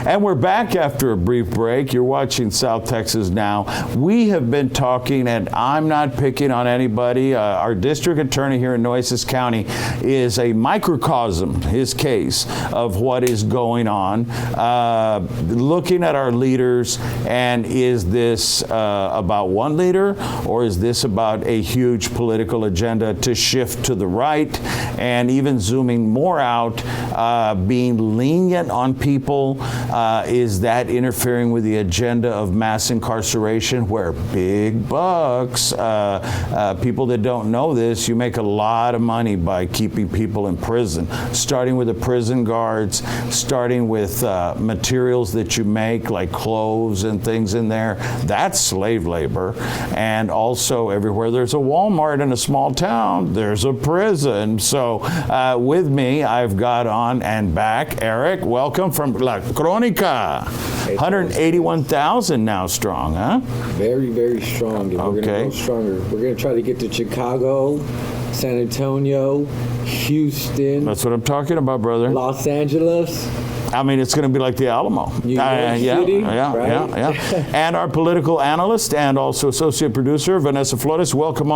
And we're back after a brief break. You're watching South Texas Now. We have been talking, and I'm not picking on anybody. Our district attorney here in Nueces County is a microcosm, his case, of what is going on. Looking at our leaders, and is this about one leader, or is this about a huge political agenda to shift to the right, and even zooming more out, being lenient on people? Is that interfering with the agenda of mass incarceration, where big bucks, people that don't know this, you make a lot of money by keeping people in prison, starting with the prison guards, starting with materials that you make, like clothes and things in there. That's slave labor. And also, everywhere there's a Walmart in a small town, there's a prison. So with me, I've got on and back Eric. Welcome from La Cronica. 181,000 now strong, huh? Very, very strong. And we're going to go stronger. We're going to try to get to Chicago, San Antonio, Houston. That's what I'm talking about, brother. Los Angeles. I mean, it's going to be like the Alamo. New York City, right? Yeah. And our political analyst and also associate producer, Vanessa Flores. Welcome.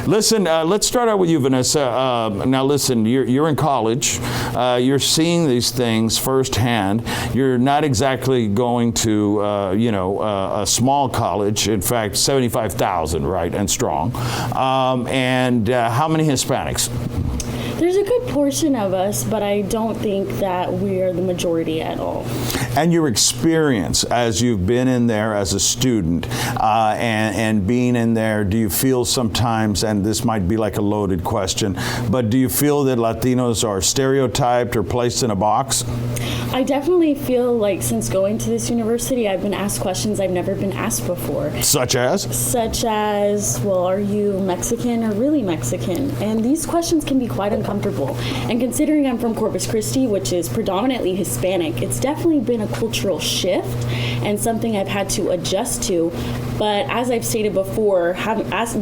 Listen, let's start out with you, Vanessa. Now, listen, you're in college. You're seeing these things firsthand. You're not exactly going to, a small college. In fact, 75,000, right, and strong. And how many Hispanics? There's a good portion of us, but I don't think that we're the majority at all. And your experience as you've been in there as a student and being in there, do you feel sometimes, and this might be like a loaded question, but do you feel that Latinos are stereotyped or placed in a box? I definitely feel like since going to this university, I've been asked questions I've never been asked before. Such as? Such as, well, are you Mexican or really Mexican? And these questions can be quite uncomfortable. And considering I'm from Corpus Christi, which is predominantly Hispanic, it's definitely been a cultural shift and something I've had to adjust to. But as I've stated before,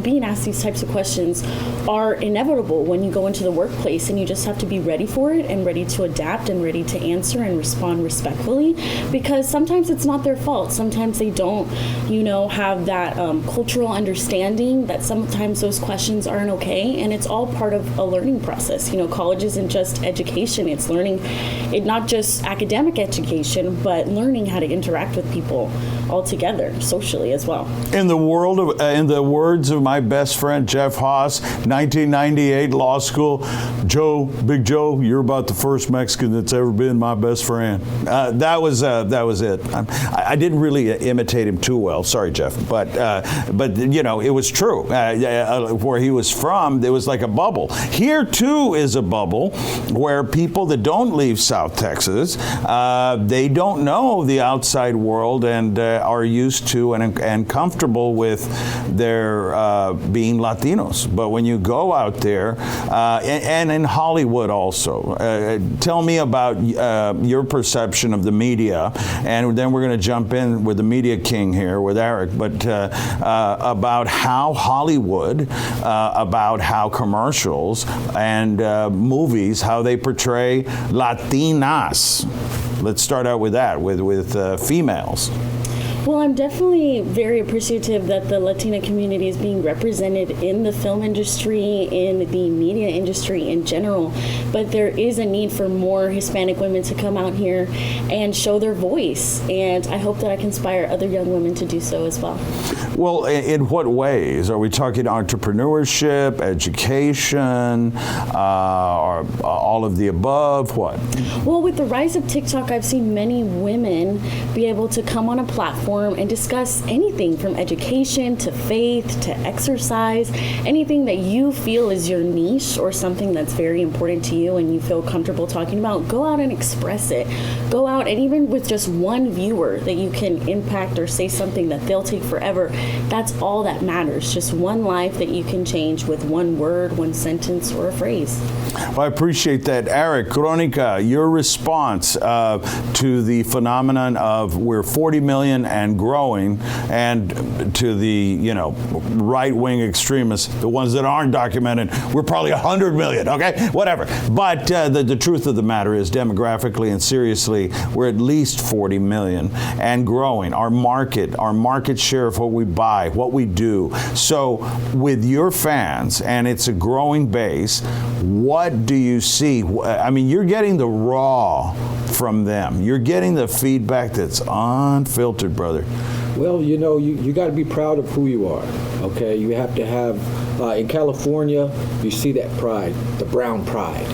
being asked these types of questions are inevitable when you go into the workplace, and you just have to be ready for it and ready to adapt and ready to answer and respond respectfully, because sometimes it's not their fault. Sometimes they don't, have that cultural understanding that sometimes those questions aren't okay, and it's all part of a learning process. College isn't just education. It's learning, not just academic education, but learning how to interact with people altogether, socially as well. In the words of my best friend Jeff Haas, 1998 law school, Big Joe, you're about the first Mexican that's ever been my best friend. That was it. I didn't really imitate him too well. Sorry, Jeff, but it was true. Where he was from, there was like a bubble. Here too is a bubble where people that don't leave South Texas, they don't know the outside world and are used to and comfortable with their being Latinos. But when you go out there, and in Hollywood also, tell me about your perception of the media, and then we're going to jump in with the media king here with Eric, but about how Hollywood, about how commercials and movies, how they portray Latinas. Let's start out with that, with females. Well, I'm definitely very appreciative that the Latina community is being represented in the film industry, in the media industry in general. But there is a need for more Hispanic women to come out here and show their voice. And I hope that I can inspire other young women to do so as well. Well, in what ways? Are we talking entrepreneurship, education, or all of the above? What? Well, with the rise of TikTok, I've seen many women be able to come on a platform and discuss anything from education to faith to exercise, anything that you feel is your niche or something that's very important to you and you feel comfortable talking about. Go out and express it. Go out, and even with just one viewer that you can impact or say something that they'll take forever, that's all that matters. Just one life that you can change with one word, one sentence, or a phrase. Well, I appreciate that. Eric, Cronica, your response to the phenomenon of we're 40 million and growing, and to the right-wing extremists, the ones that aren't documented, we're probably 100 million, okay? Whatever. But the truth of the matter is, demographically and seriously, we're at least 40 million and growing. Our market share of what we buy, what we do. So with your fans, and it's a growing base, what do you see? I mean, you're getting the raw from them. You're getting the feedback that's unfiltered, brother. Well, you got to be proud of who you are, okay? You have to have, in California, you see that pride, the brown pride,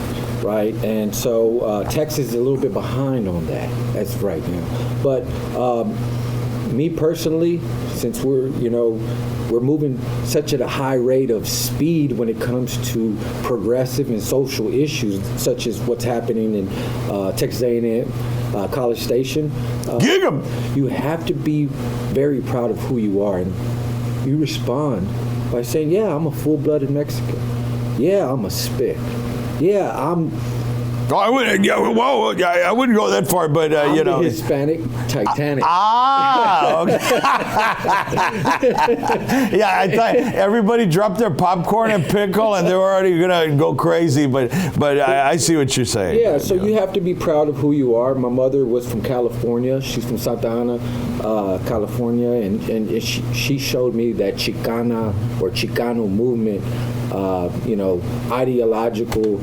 right? And so Texas is a little bit behind on that as of right now. But me personally, since we're moving such at a high rate of speed when it comes to progressive and social issues, such as what's happening in Texas A&M, College Station. Gig 'em! You have to be very proud of who you are, and you respond by saying, yeah, I'm a full-blooded Mexican. Yeah, I'm a spit. Yeah, I wouldn't go that far, but I'm the Hispanic Titanic. Okay. Yeah, I thought everybody dropped their popcorn and pickle, and they're already gonna go crazy. But I see what you're saying. Yeah, so you have to be proud of who you are. My mother was from California. She's from Santa Ana, California, and she showed me that Chicana or Chicano movement. Ideological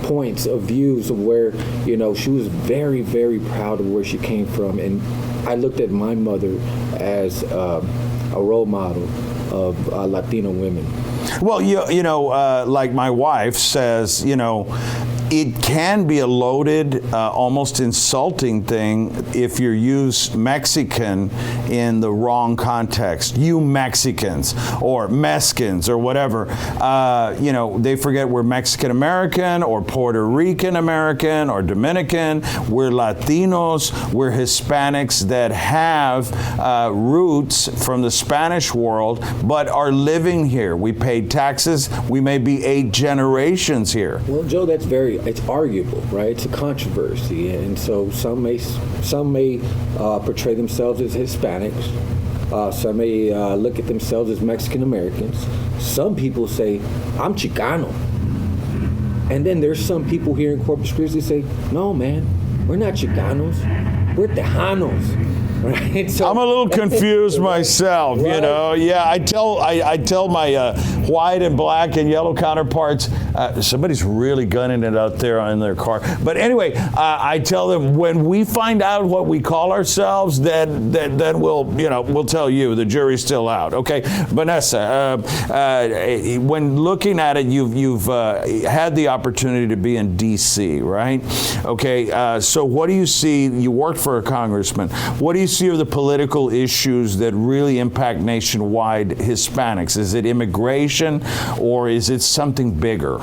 points of views of where, she was very, very proud of where she came from. And I looked at my mother as a role model of Latino women. Well, like my wife says, it can be a loaded, almost insulting thing if you use Mexican in the wrong context. You Mexicans or Mexicans or whatever. They forget we're Mexican American or Puerto Rican American or Dominican. We're Latinos. We're Hispanics that have roots from the Spanish world but are living here. We paid taxes. We may be 8 generations here. Well, Joe, it's arguable, right? It's a controversy, and so some may portray themselves as Hispanics. Some may look at themselves as Mexican Americans. Some people say, I'm Chicano. And then there's some people here in Corpus Christi say, no, man, we're not Chicanos. We're Tejanos. Right? So, I'm a little confused myself, right. Yeah, I tell my white and black and yellow counterparts, somebody's really gunning it out there in their car. But anyway, I tell them when we find out what we call ourselves, then we'll tell you. The jury's still out. Okay, Vanessa, when looking at it, you've had the opportunity to be in D.C., right? Okay, so what do you see? You worked for a congressman. What do you see are the political issues that really impact nationwide Hispanics? Is it immigration or is it something bigger?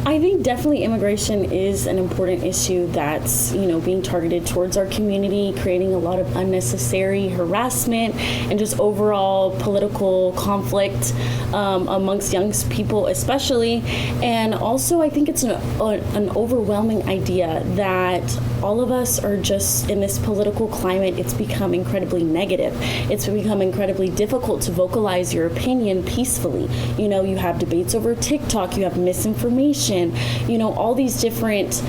I think definitely immigration is an important issue that's, being targeted towards our community, creating a lot of unnecessary harassment and just overall political conflict amongst young people especially. And also I think it's an overwhelming idea that all of us are just in this political climate. It's become incredibly negative. It's become incredibly difficult to vocalize your opinion peacefully. You have debates over TikTok, you have misinformation, all these different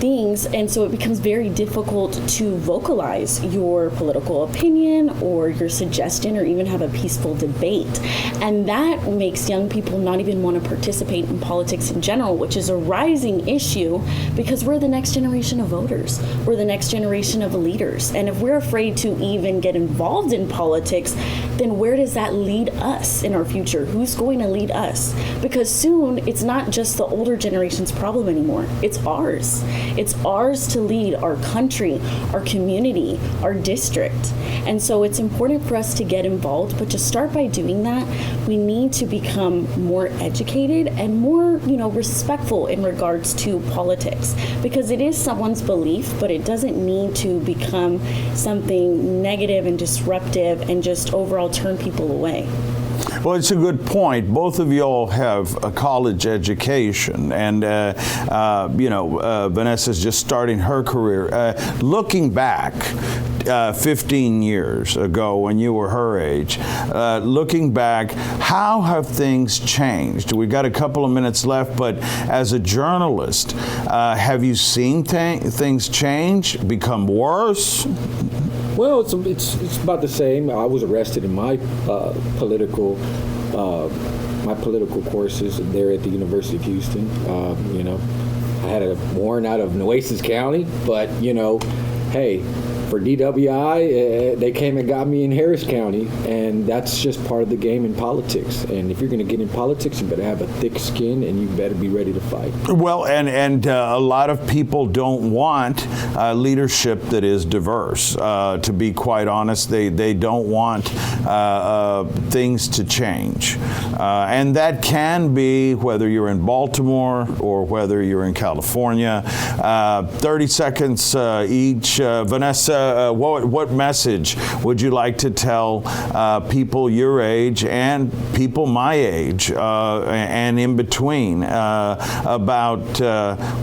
things, and so it becomes very difficult to vocalize your political opinion or your suggestion or even have a peaceful debate. And that makes young people not even want to participate in politics in general, which is a rising issue because we're the next generation of voters. We're the next generation of leaders. And if we're afraid to even get involved in politics, then where does that lead us in our future? Who's going to lead us? Because soon it's not just the older generation's problem anymore. It's ours. It's ours to lead our country, our community, our district. And so it's important for us to get involved, but to start by doing that, we need to become more educated and more, respectful in regards to politics, because it is someone's belief, but it doesn't need to become something negative and disruptive and just overall turn people away. Well, it's a good point. Both of you all have a college education, and Vanessa's just starting her career. Looking back 15 years ago when you were her age, looking back, how have things changed? We've got a couple of minutes left, but as a journalist, have you seen things change, become worse? Well, it's about the same. I was arrested in my political courses there at the University of Houston. I had a warrant out of Nueces County, but hey, for DWI, they came and got me in Harris County, and that's just part of the game in politics. And if you're going to get in politics, you better have a thick skin, and you better be ready to fight. Well, and a lot of people don't want leadership that is diverse. To be quite honest, they don't want things to change. And that can be whether you're in Baltimore or whether you're in California. 30 seconds each. Vanessa, what message would you like to tell people your age and people my age and in between about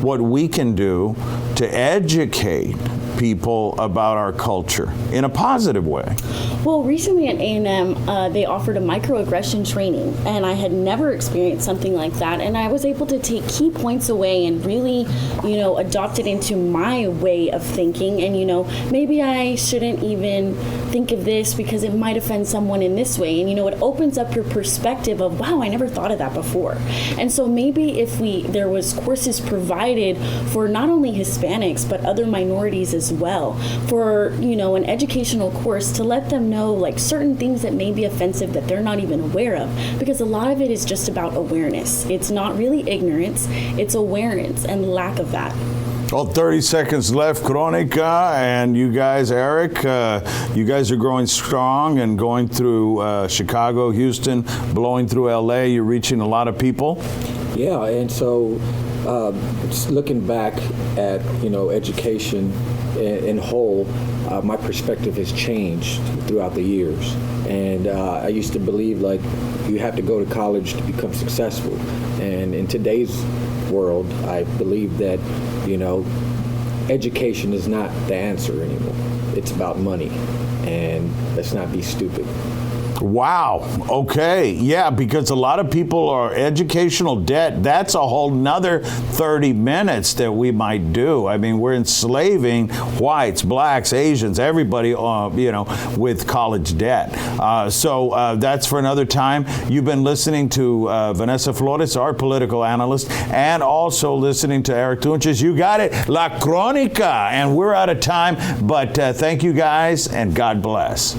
what we can do to educate people about our culture in a positive way? Well, recently at A&M, they offered a microaggression training, and I had never experienced something like that, and I was able to take key points away and really, adopt it into my way of thinking, and, maybe I shouldn't even think of this because it might offend someone in this way, and, it opens up your perspective of, wow, I never thought of that before. And so maybe if there was courses provided for not only Hispanics, but other minorities as well, for, an educational course to let them know like certain things that may be offensive that they're not even aware of, because a lot of it is just about awareness. It's not really ignorance, it's awareness and lack of that. Well, 30 seconds left, Cronica, and you guys, Eric, you guys are growing strong and going through Chicago, Houston, blowing through LA. You're reaching a lot of people. Yeah, and so just looking back at, education in whole, my perspective has changed throughout the years. And I used to believe like you have to go to college to become successful. And in today's world, I believe that, education is not the answer anymore. It's about money. And let's not be stupid. Wow. Okay. Yeah, because a lot of people are educational debt. That's a whole nother 30 minutes that we might do. I mean, we're enslaving whites, blacks, Asians, everybody, with college debt. So that's for another time. You've been listening to Vanessa Flores, our political analyst, and also listening to Eric Tunches. You got it. La Cronica. And we're out of time. But thank you guys, and God bless.